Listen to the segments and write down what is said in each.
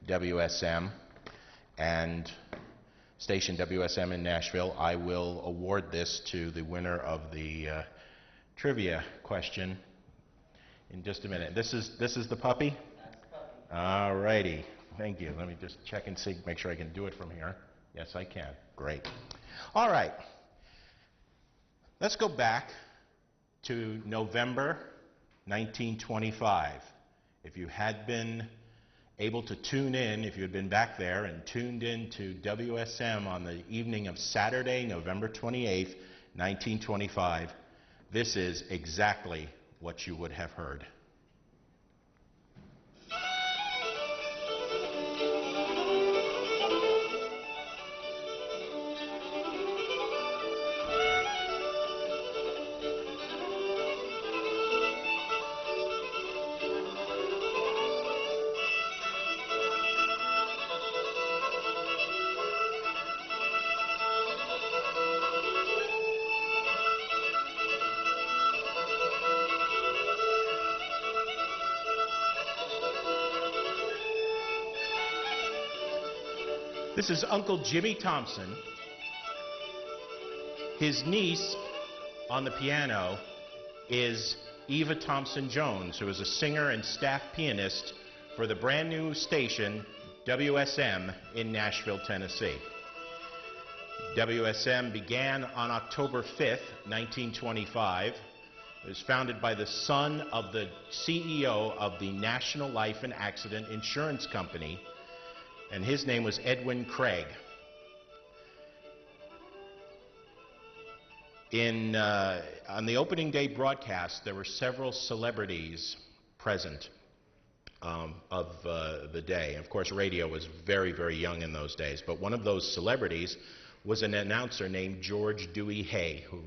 WSM and station WSM in Nashville, I will award this to the winner of the trivia question in just a minute. This is the puppy? That's the puppy. All righty. Thank you. Let me just check and see, make sure I can do it from here. Yes, I can. Great. All right. Let's go back to November 1925. If you had been able to tune in, if you had been back there and tuned in to WSM on the evening of Saturday, November 28th, 1925, this is exactly what you would have heard. This is Uncle Jimmy Thompson. His niece on the piano is Eva Thompson Jones, who is a singer and staff pianist for the brand new station WSM in Nashville, Tennessee. WSM began on October 5th, 1925. It was founded by the son of the CEO of the National Life and Accident Insurance Company, and his name was Edwin Craig. On the opening day broadcast, there were several celebrities present of the day. Of course, radio was very, very young in those days, but one of those celebrities was an announcer named George Dewey Hay, who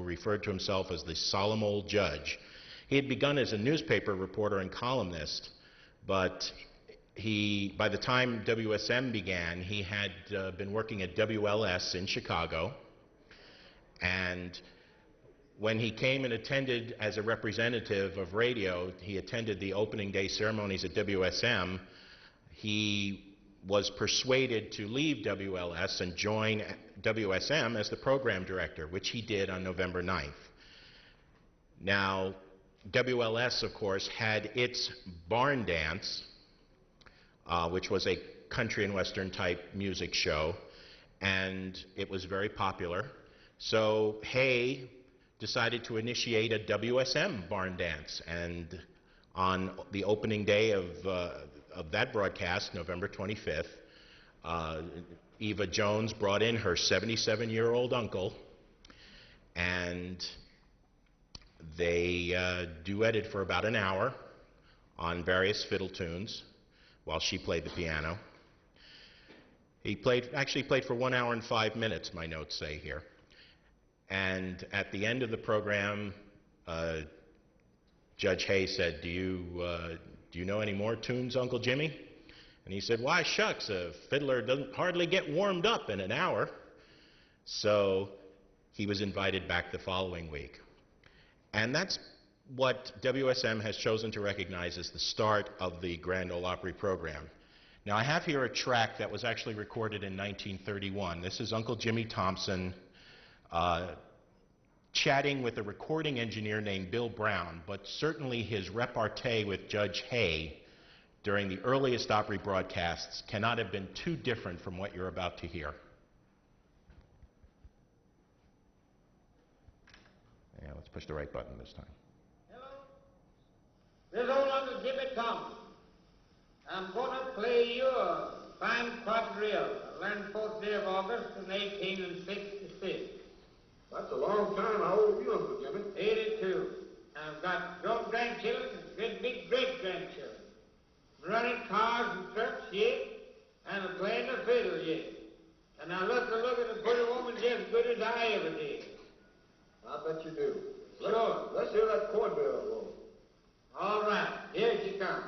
referred to himself as the solemn old judge. He had begun as a newspaper reporter and columnist, but by the time WSM began, he had been working at WLS in Chicago, and when he came and attended as a representative of radio, he attended the opening day ceremonies at WSM, he was persuaded to leave WLS and join WSM as the program director, which he did on November 9th. Now, WLS, of course, had its barn dance, which was a country and western type music show, and it was very popular. So Hay decided to initiate a WSM barn dance, and on the opening day of that broadcast, November 25th, Eva Jones brought in her 77-year-old uncle, and they duetted for about an hour on various fiddle tunes while she played the piano. He actually played for 1 hour and 5 minutes, my notes say here. And at the end of the program, Judge Hay said, do you know any more tunes, Uncle Jimmy? And he said, why, shucks, a fiddler doesn't hardly get warmed up in an hour. So he was invited back the following week. And that's what WSM has chosen to recognize as the start of the Grand Ole Opry program. Now, I have here a track that was actually recorded in 1931. This is Uncle Jimmy Thompson chatting with a recording engineer named Bill Brown, but certainly his repartee with Judge Hay during the earliest Opry broadcasts cannot have been too different from what you're about to hear. Yeah, let's push the right button this time. This is old Uncle Jimmy Thompson. I'm going to play you a fine quadrille. I learned 4th day of August in 1866. That's a long time. How old are you, Uncle Jimmy? 82. I've got grown grandchildren and great big great-grandchildren. Running cars and trucks yet, and I'm playing the fiddle yet. And I look at a pretty woman just as good as I ever did. I bet you do. Sure. Let's hear that quadrille roll. All right, here she comes.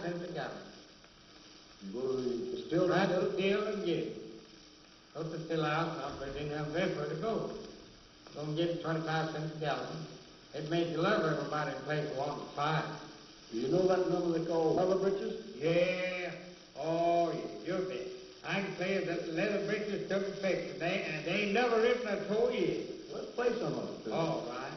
cents a gallon. You go to the still Right to to still and get it. Go to the still house, but they didn't have very far to go. Go and get it 25 cents a gallon. It made you love everybody in the place wanting to buy. Do you know that number they call leather breeches? Yeah. Oh, yeah, you bet. I can tell you that leather breeches took effect today, and they ain't never written a toe yet. Let's play some of it. All right.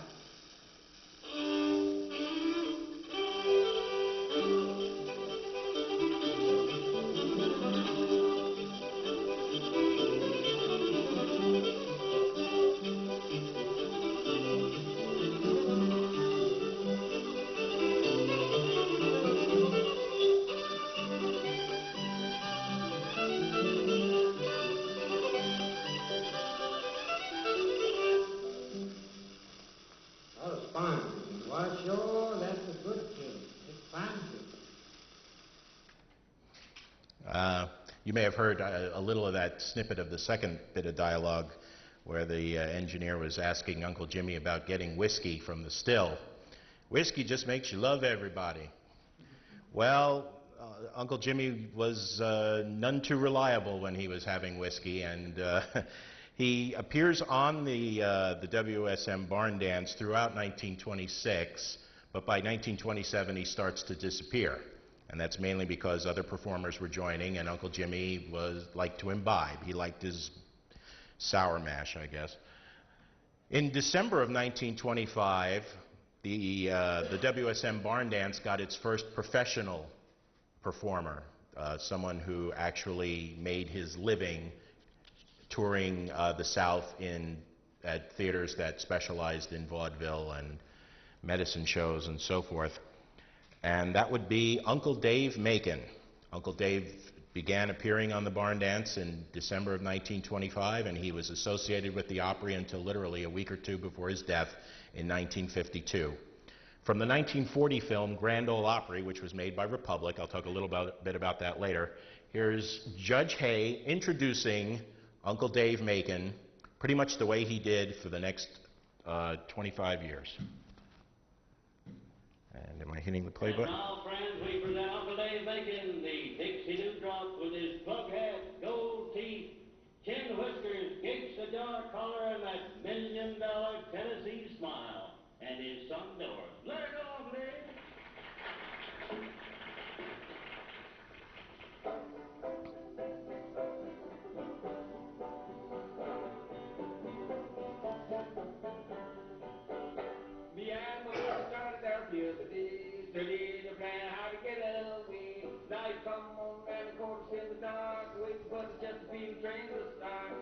That was fine. Why, sure, that's a good tune. It's fine tune. You may have heard a little of that snippet of the second bit of dialogue where the engineer was asking Uncle Jimmy about getting whiskey from the still. Whiskey just makes you love everybody. Well, Uncle Jimmy was none too reliable when he was having whiskey, and he appears on the WSM Barn Dance throughout 1926, but by 1927 he starts to disappear. And that's mainly because other performers were joining, and Uncle Jimmy liked to imbibe. He liked his sour mash, I guess. In December of 1925, the WSM Barn Dance got its first professional performer, someone who actually made his living touring the South at theaters that specialized in vaudeville and medicine shows and so forth. And that would be Uncle Dave Macon. Uncle Dave began appearing on the Barn Dance in December of 1925, and he was associated with the Opry until literally a week or two before his death in 1952. From the 1940 film Grand Ole Opry, which was made by Republic, I'll talk a little bit about that later, here's Judge Hay introducing Uncle Dave Macon pretty much the way he did for the next 25 years. And am I hitting the play button? And now, friends, we present Uncle Dave Macon, the Dixie Dewdrop, with his plug hat, gold teeth, chin whiskers, Gates ajar collar, and that $1 million Tennessee smile, and his son Doris. Let it go, Uncle Dave. Me and my boys started out the other day, studying a plan how to get away. Night come on and the quarters in the dark, waiting for the Chesterfield train to start.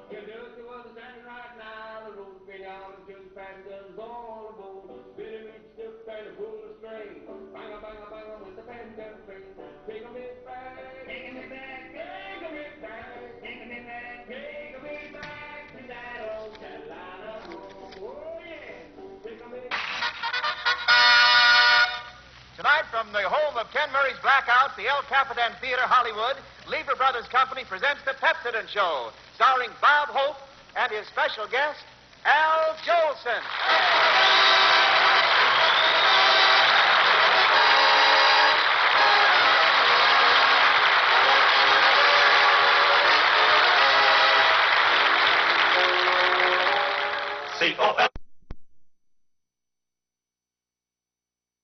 Kentucky was standing right now, the road's been out and two passengers all aboard. Billy reached up and pulled the string, bang a bang a bang a with the passenger train. Take me back, take me back, take me back, take me back, take me back to that old Carolina home. Oh yeah. Tonight, from the home of Ken Murray's Blackout, the El Capitan Theater, Hollywood, Lever Brothers Company presents The Pepsodent Show, starring Bob Hope and his special guest, Al Jolson. C-O-L